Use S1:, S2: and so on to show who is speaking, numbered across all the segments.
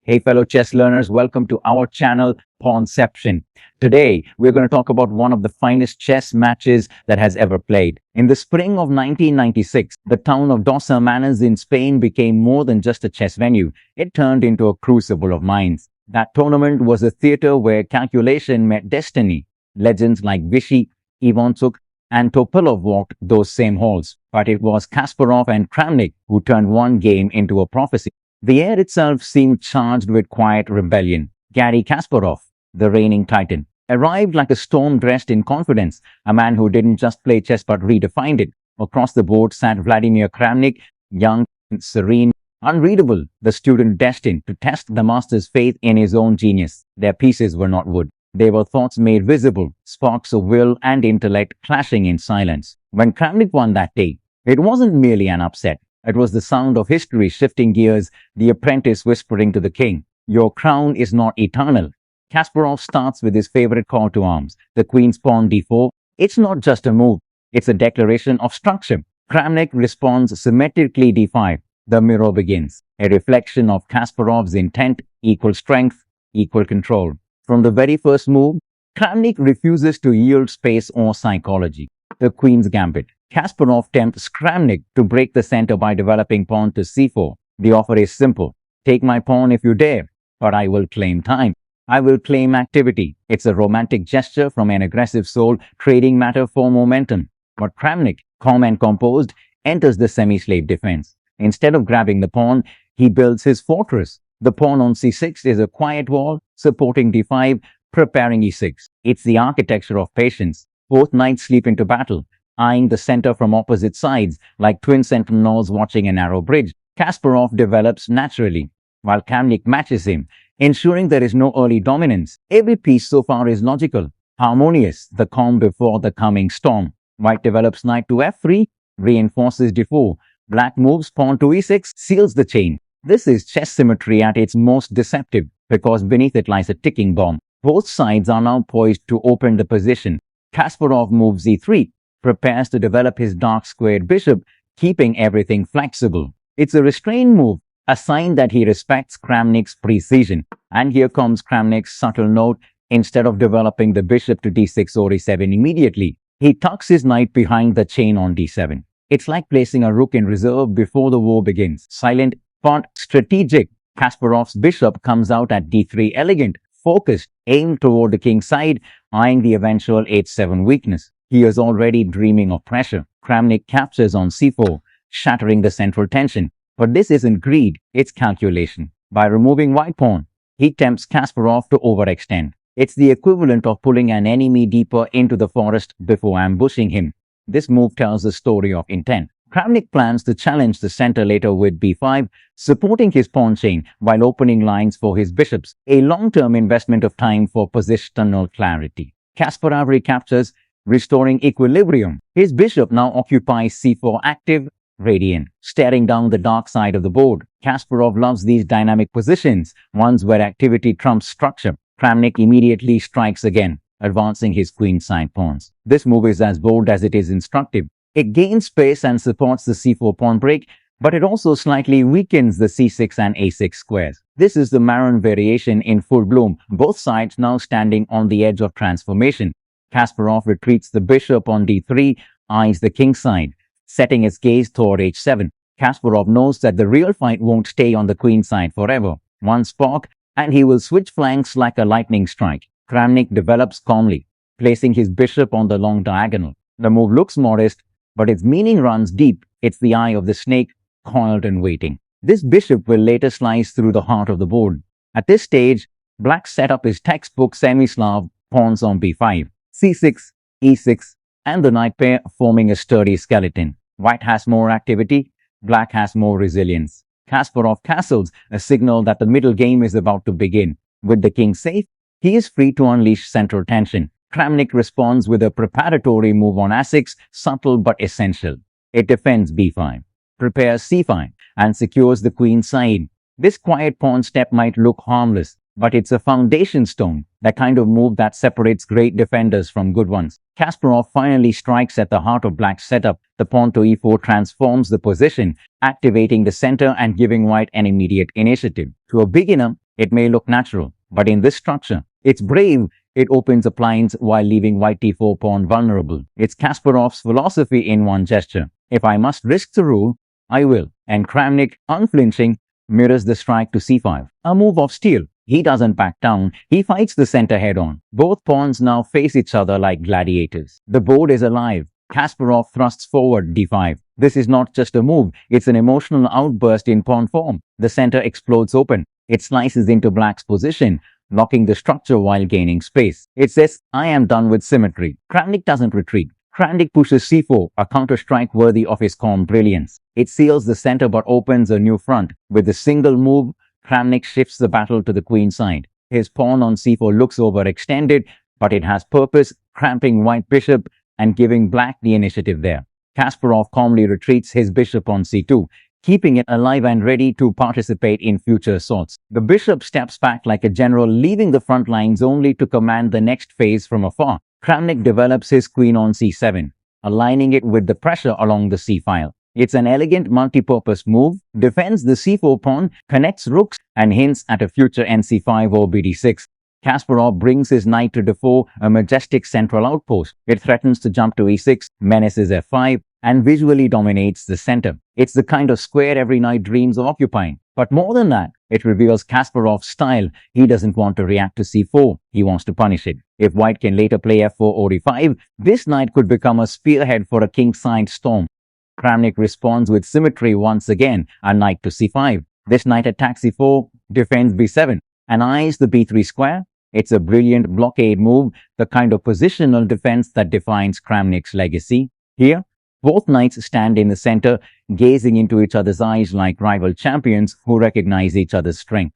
S1: Hey fellow chess learners, welcome to our channel Pawnception. Today we're going to talk about one of the finest chess matches that has ever played. In the spring of 1996, the town of Dos Hermanas in Spain became more than just a chess venue. It turned into a crucible of minds. That tournament was a theater where calculation met destiny. Legends like Vichy, Ivanchuk, and Topalov walked those same halls. But it was Kasparov and Kramnik who turned one game into a prophecy. The air itself seemed charged with quiet rebellion. Garry Kasparov, the reigning titan, arrived like a storm dressed in confidence, a man who didn't just play chess but redefined it. Across the board sat Vladimir Kramnik, young, serene, unreadable, the student destined to test the master's faith in his own genius. Their pieces were not wood. They were thoughts made visible, sparks of will and intellect clashing in silence. When Kramnik won that day, it wasn't merely an upset. It was the sound of history shifting gears, the apprentice whispering to the king, "Your crown is not eternal." Kasparov starts with his favorite call to arms, the queen's pawn d4. It's not just a move, it's a declaration of structure. Kramnik responds symmetrically d5. The mirror begins, a reflection of Kasparov's intent, equal strength, equal control. From the very first move, Kramnik refuses to yield space or psychology. The queen's gambit. Kasparov tempts Kramnik to break the center by developing pawn to c4. The offer is simple. Take my pawn if you dare, but I will claim time. I will claim activity. It's a romantic gesture from an aggressive soul, trading matter for momentum. But Kramnik, calm and composed, enters the semi-slave defense. Instead of grabbing the pawn, he builds his fortress. The pawn on c6 is a quiet wall, supporting d5, preparing e6. It's the architecture of patience. Both knights sleep into battle, eyeing the center from opposite sides, like twin sentinels watching a narrow bridge. Kasparov develops naturally, while Kramnik matches him, ensuring there is no early dominance. Every piece so far is logical, harmonious, the calm before the coming storm. White develops knight to f3, reinforces d4. Black moves pawn to e6, seals the chain. This is chess symmetry at its most deceptive, because beneath it lies a ticking bomb. Both sides are now poised to open the position. Kasparov moves e3, prepares to develop his dark squared bishop, keeping everything flexible. It's a restrained move, a sign that he respects Kramnik's precision. And here comes Kramnik's subtle note. Instead of developing the bishop to d6 or e7 immediately, he tucks his knight behind the chain on d7. It's like placing a rook in reserve before the war begins. Silent but strategic. Kasparov's bishop comes out at d3, elegant, focused, aimed toward the king's side, eyeing the eventual h7 weakness. He is already dreaming of pressure. Kramnik captures on c4, shattering the central tension. But this isn't greed, it's calculation. By removing white pawn, he tempts Kasparov to overextend. It's the equivalent of pulling an enemy deeper into the forest before ambushing him. This move tells a story of intent. Kramnik plans to challenge the center later with b5, supporting his pawn chain while opening lines for his bishops, a long-term investment of time for positional clarity. Kasparov recaptures, restoring equilibrium. His bishop now occupies c4 active, radiant, staring down the dark side of the board. Kasparov loves these dynamic positions, ones where activity trumps structure. Kramnik immediately strikes again, advancing his queenside pawns. This move is as bold as it is instructive. It gains space and supports the c4 pawn break, but it also slightly weakens the c6 and a6 squares. This is the Meran variation in full bloom, both sides now standing on the edge of transformation. Kasparov retreats the bishop on d3, eyes the king's side, setting his gaze toward h7. Kasparov knows that the real fight won't stay on the queen's side forever. One spark, and he will switch flanks like a lightning strike. Kramnik develops calmly, placing his bishop on the long diagonal. The move looks modest, but its meaning runs deep. It's the eye of the snake, coiled and waiting. This bishop will later slice through the heart of the board. At this stage, Black's setup is textbook Semi-Slav, pawns on b5, c6, e6, and the knight pair forming a sturdy skeleton. White has more activity, Black has more resilience. Kasparov castles, a signal that the middle game is about to begin. With the king safe, he is free to unleash central tension. Kramnik responds with a preparatory move on a6, subtle but essential. It defends b5, prepares c5, and secures the queen's side. This quiet pawn step might look harmless, but it's a foundation stone, the kind of move that separates great defenders from good ones. Kasparov finally strikes at the heart of Black's setup. The pawn to e4 transforms the position, activating the center and giving White an immediate initiative. To a beginner, It may look natural, but in this structure, it's brave. It opens a blinds while leaving white t4 pawn vulnerable. It's Kasparov's philosophy in one gesture. If I must risk the rule, I will. And Kramnik, unflinching, mirrors the strike to c5. A move of steel. He doesn't back down. He fights the center head-on. Both pawns now face each other like gladiators. The board is alive. Kasparov thrusts forward d5. This is not just a move. It's an emotional outburst in pawn form. The center explodes open. It slices into black's position, locking the structure while gaining space. It says, I am done with symmetry. Kramnik doesn't retreat. Kramnik pushes c4, a counter-strike worthy of his calm brilliance. It seals the center but opens a new front. With a single move, Kramnik shifts the battle to the queen side. His pawn on c4 looks overextended, but it has purpose, cramping white bishop and giving black the initiative there. Kasparov calmly retreats his bishop on c2, keeping it alive and ready to participate in future assaults. The bishop steps back like a general, leaving the front lines only to command the next phase from afar. Kramnik develops his queen on c7, aligning it with the pressure along the c-file. It's an elegant multi-purpose move, defends the c4 pawn, connects rooks, and hints at a future nc5 or bd6. Kasparov brings his knight to d4, a majestic central outpost. It threatens to jump to e6, menaces f5, and visually dominates the center. It's the kind of square every knight dreams of occupying. But more than that, it reveals Kasparov's style. He doesn't want to react to c4. He wants to punish it. If white can later play f4 or e5, this knight could become a spearhead for a kingside storm. Kramnik responds with symmetry once again, a knight to c5. This knight attacks e4, defends b7, and eyes the b3 square. It's a brilliant blockade move, the kind of positional defense that defines Kramnik's legacy. Here, both knights stand in the center, gazing into each other's eyes like rival champions who recognize each other's strength.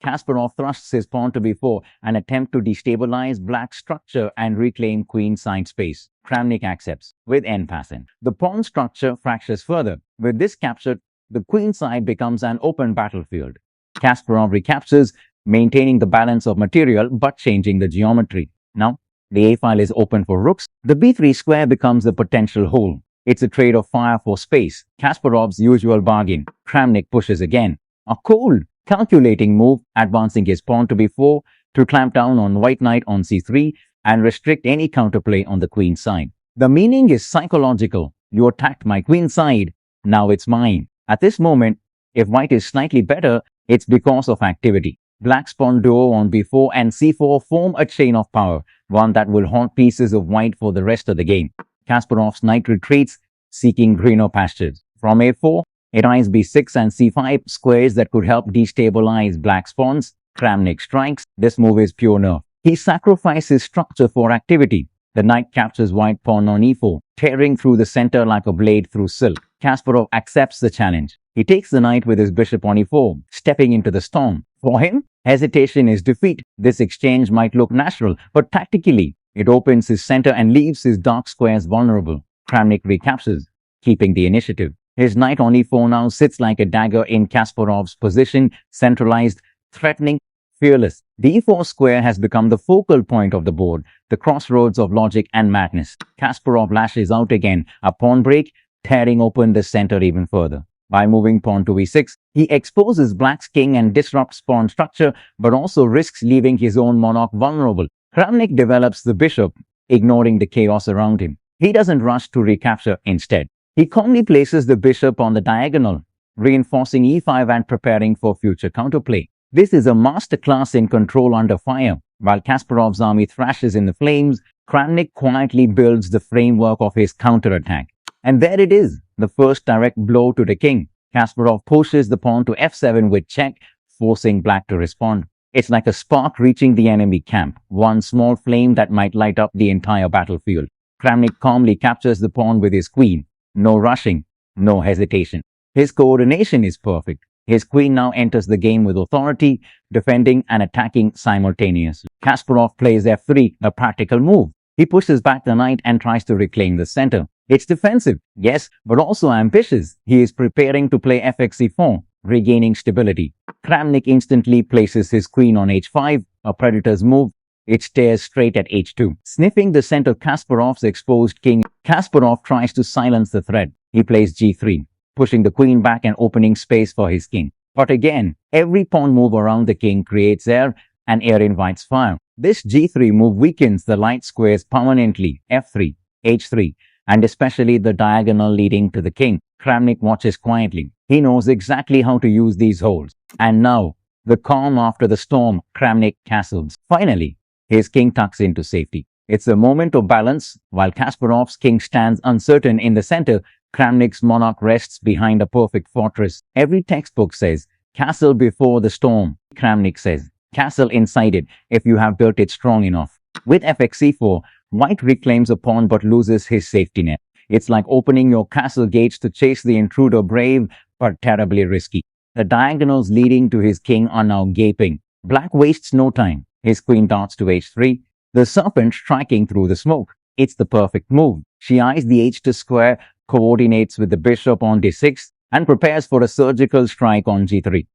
S1: Kasparov thrusts his pawn to b4, an attempt to destabilize black's structure and reclaim queenside space. Kramnik accepts, with n-passant. The pawn structure fractures further. With this captured, the queenside becomes an open battlefield. Kasparov recaptures, maintaining the balance of material but changing the geometry. Now, the a-file is open for rooks. The b3 square becomes a potential hole. It's a trade of fire for space. Kasparov's usual bargain. Kramnik pushes again. A cold, calculating move, advancing his pawn to b4 to clamp down on white knight on c3 and restrict any counterplay on the queen side. The meaning is psychological. You attacked my queen side, now it's mine. At this moment, if white is slightly better, it's because of activity. Black's pawn duo on b4 and c4 form a chain of power, one that will haunt pieces of white for the rest of the game. Kasparov's knight retreats, seeking greener pastures. From a4, it eyes b6 and c5, squares that could help destabilize black's pawns. Kramnik strikes. This move is pure nerve. He sacrifices structure for activity. The knight captures white pawn on e4, tearing through the center like a blade through silk. Kasparov accepts the challenge. He takes the knight with his bishop on e4, stepping into the storm. For him, hesitation is defeat. This exchange might look natural, but tactically, it opens his center and leaves his dark squares vulnerable. Kramnik recaptures, keeping the initiative. His knight on e4 now sits like a dagger in Kasparov's position, centralized, threatening, fearless. The e4 square has become the focal point of the board, the crossroads of logic and madness. Kasparov lashes out again, a pawn break, tearing open the center even further. By moving pawn to e6, he exposes black's king and disrupts pawn structure, but also risks leaving his own monarch vulnerable. Kramnik develops the bishop, ignoring the chaos around him. He doesn't rush to recapture instead. He calmly places the bishop on the diagonal, reinforcing e5 and preparing for future counterplay. This is a masterclass in control under fire. While Kasparov's army thrashes in the flames, Kramnik quietly builds the framework of his counterattack. And there it is, the first direct blow to the king. Kasparov pushes the pawn to f7 with check, forcing black to respond. It's like a spark reaching the enemy camp, one small flame that might light up the entire battlefield. Kramnik calmly captures the pawn with his queen. No rushing, no hesitation. His coordination is perfect. His queen now enters the game with authority, defending and attacking simultaneously. Kasparov plays f3, a practical move. He pushes back the knight and tries to reclaim the center. It's defensive, yes, but also ambitious. He is preparing to play fx4, regaining stability. Kramnik instantly places his queen on h5, a predator's move. It stares straight at h2. Sniffing the scent of Kasparov's exposed king, Kasparov tries to silence the threat. He plays g3, pushing the queen back and opening space for his king. But again, every pawn move around the king creates air, and air invites fire. This g3 move weakens the light squares permanently, f3, h3, and especially the diagonal leading to the king. Kramnik watches quietly. He knows exactly how to use these holes. And now, the calm after the storm, Kramnik castles. Finally, his king tucks into safety. It's a moment of balance. While Kasparov's king stands uncertain in the center, Kramnik's monarch rests behind a perfect fortress. Every textbook says, castle before the storm. Kramnik says, castle inside it if you have built it strong enough. With fx c4, white reclaims a pawn but loses his safety net. It's like opening your castle gates to chase the intruder, brave but terribly risky. The diagonals leading to his king are now gaping. Black wastes no time. His queen darts to h3, the serpent striking through the smoke. It's the perfect move. She eyes the h2 square, coordinates with the bishop on d6, and prepares for a surgical strike on g3.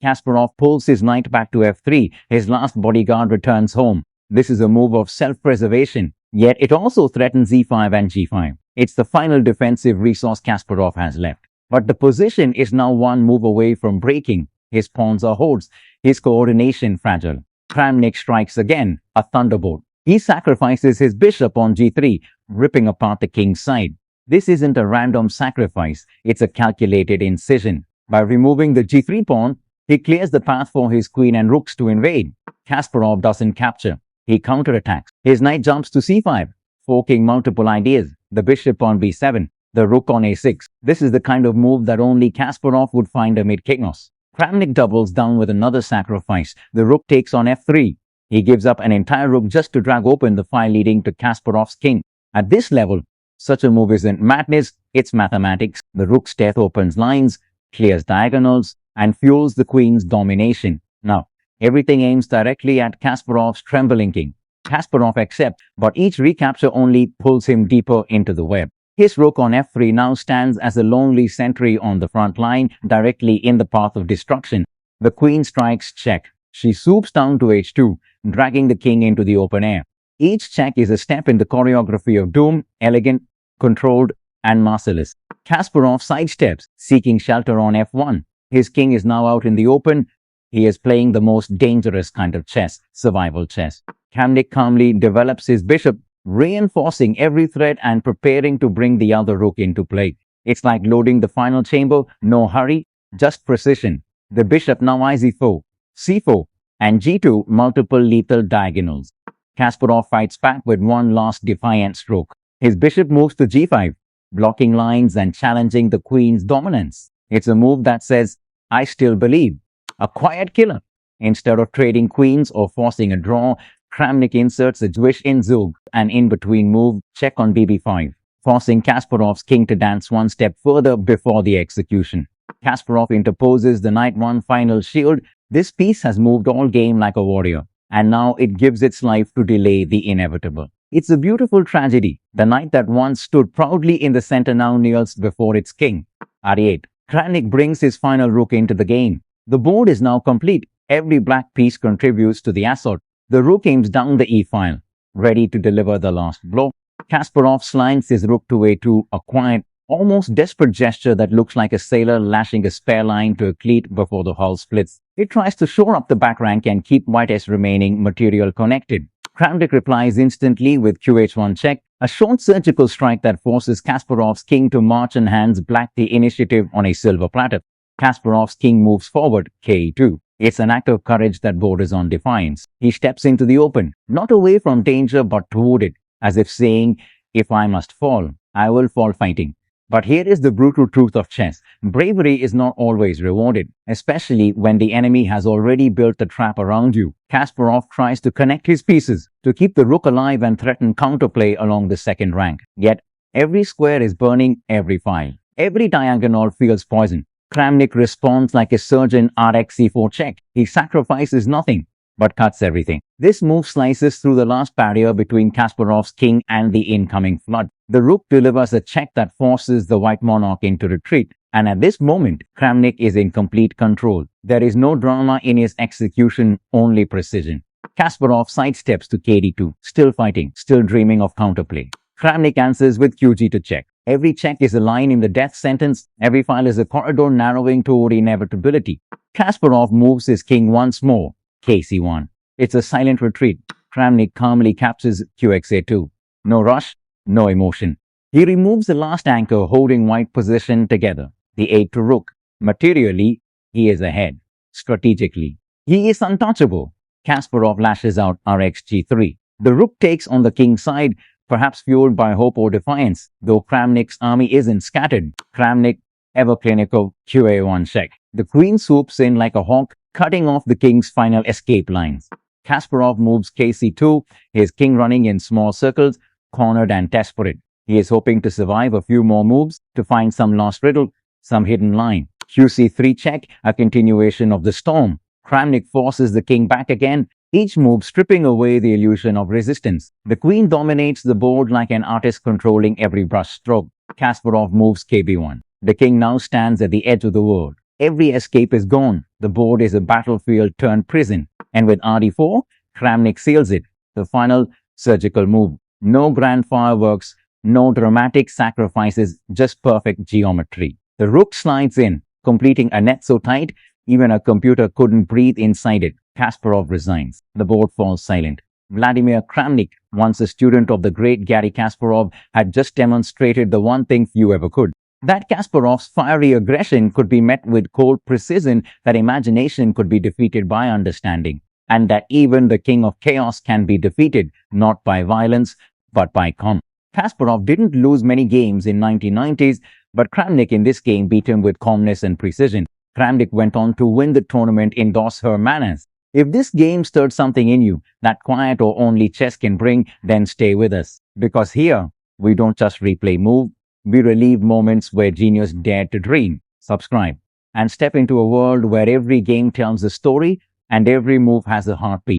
S1: Kasparov pulls his knight back to f3. His last bodyguard returns home. This is a move of self-preservation, yet it also threatens e5 and g5. It's the final defensive resource Kasparov has left. But the position is now one move away from breaking. His pawns are holds, his coordination fragile. Kramnik strikes again, a thunderbolt. He sacrifices his bishop on g3, ripping apart the king's side. This isn't a random sacrifice, it's a calculated incision. By removing the g3 pawn, he clears the path for his queen and rooks to invade. Kasparov doesn't capture. He counterattacks. His knight jumps to c5, forking multiple ideas. The bishop on b7, the rook on a6. This is the kind of move that only Kasparov would find amid chaos. Kramnik doubles down with another sacrifice. The rook takes on f3. He gives up an entire rook just to drag open the file leading to Kasparov's king. At this level, such a move isn't madness, it's mathematics. The rook's death opens lines, clears diagonals, and fuels the queen's domination. Now, everything aims directly at Kasparov's trembling king. Kasparov accepts, but each recapture only pulls him deeper into the web. His rook on f3 now stands as a lonely sentry on the front line, directly in the path of destruction. The queen strikes check. She swoops down to h2, dragging the king into the open air. Each check is a step in the choreography of doom, elegant, controlled, and merciless. Kasparov sidesteps, seeking shelter on f1. His king is now out in the open. He is playing the most dangerous kind of chess, survival chess. Kramnik calmly develops his bishop, reinforcing every thread and preparing to bring the other rook into play. It's like loading the final chamber, no hurry, just precision. The bishop now eyes e4, c4, and g2, multiple lethal diagonals. Kasparov fights back with one last defiant stroke. His bishop moves to g5, blocking lines and challenging the queen's dominance. It's a move that says, I still believe. A quiet killer. Instead of trading queens or forcing a draw, Kramnik inserts a Zwisch in Zug, an in-between move, check on bb5, forcing Kasparov's king to dance one step further before the execution. Kasparov interposes the knight one final shield. This piece has moved all game like a warrior, and now it gives its life to delay the inevitable. It's a beautiful tragedy. The knight that once stood proudly in the center now kneels before its king. r8. Kramnik brings his final rook into the game. The board is now complete. Every black piece contributes to the assault. The rook aims down the e-file, ready to deliver the last blow. Kasparov slides his rook to a2, a quiet, almost desperate gesture that looks like a sailor lashing a spare line to a cleat before the hull splits. It tries to shore up the back rank and keep white's remaining material connected. Kramnik replies instantly with qh1 check, a short surgical strike that forces Kasparov's king to march and hands black the initiative on a silver platter. Kasparov's king moves forward, k2. It's an act of courage that borders on defiance. He steps into the open, not away from danger but toward it, as if saying, if I must fall, I will fall fighting. But here is the brutal truth of chess. Bravery is not always rewarded, especially when the enemy has already built the trap around you. Kasparov tries to connect his pieces, to keep the rook alive and threaten counterplay along the second rank. Yet, every square is burning every file. Every diagonal feels poison. Kramnik responds like a surgeon rx c4 check. He sacrifices nothing, but cuts everything. This move slices through the last barrier between Kasparov's king and the incoming flood. The rook delivers a check that forces the white monarch into retreat. And at this moment, Kramnik is in complete control. There is no drama in his execution, only precision. Kasparov sidesteps to kd2, still fighting, still dreaming of counterplay. Kramnik answers with qg to check. Every check is a line in the death sentence. Every file is a corridor narrowing toward inevitability. Kasparov moves his king once more. KC1. It's a silent retreat. Kramnik calmly captures QXA2. No rush, no emotion. He removes the last anchor holding white position together. The 8 to rook. Materially, he is ahead. Strategically, he is untouchable. Kasparov lashes out RxG3. The rook takes on the king's side, perhaps fueled by hope or defiance, though Kramnik's army isn't scattered. Kramnik, ever clinical, QA1 check. The queen swoops in like a hawk, cutting off the king's final escape lines. Kasparov moves KC2, his king running in small circles, cornered and desperate. He is hoping to survive a few more moves to find some lost riddle, some hidden line. QC3 check, a continuation of the storm. Kramnik forces the king back again, each move stripping away the illusion of resistance. The queen dominates the board like an artist controlling every brush stroke. Kasparov moves KB1. The king now stands at the edge of the world. Every escape is gone. The board is a battlefield turned prison. And with RD4, Kramnik seals it. The final surgical move. No grand fireworks, no dramatic sacrifices, just perfect geometry. The rook slides in, completing a net so tight, even a computer couldn't breathe inside it. Kasparov resigns. The board falls silent. Vladimir Kramnik, once a student of the great Garry Kasparov, had just demonstrated the one thing few ever could. That Kasparov's fiery aggression could be met with cold precision, that imagination could be defeated by understanding, and that even the king of chaos can be defeated, not by violence, but by calm. Kasparov didn't lose many games in 1990s, but Kramnik in this game beat him with calmness and precision. Kramnik went on to win the tournament in Dos Hermanas. If this game stirred something in you that quiet or only chess can bring, then stay with us. Because here, we don't just replay move, we relive moments where genius dared to dream. Subscribe and step into a world where every game tells a story and every move has a heartbeat.